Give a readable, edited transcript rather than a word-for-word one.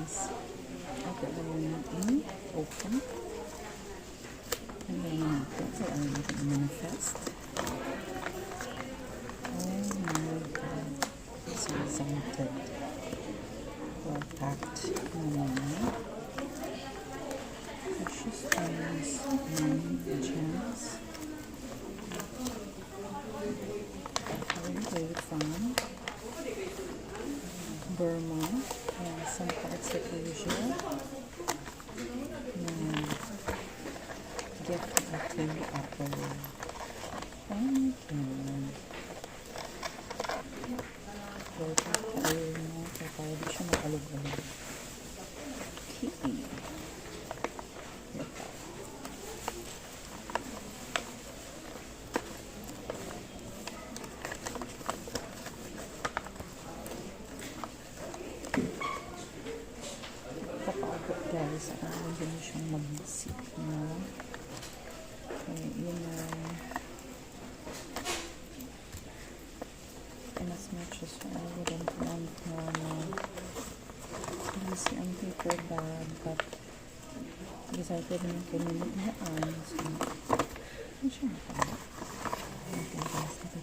guys. Ito na natin. Open. And then natin. So, ano natin manifest. Oh my God. This is haunted. Well packed. Precious stones and gems. Very from Burma and some parts of Asia. And gift of the apple. And very tayo mo. Kaya di siya makalog-alog. Okay. Kapagod guys, ano din siyang mag-isip na yun and as much as I wouldn't want easy ang paper bag, but because I couldn't communicate na so ano siya okay guys, ito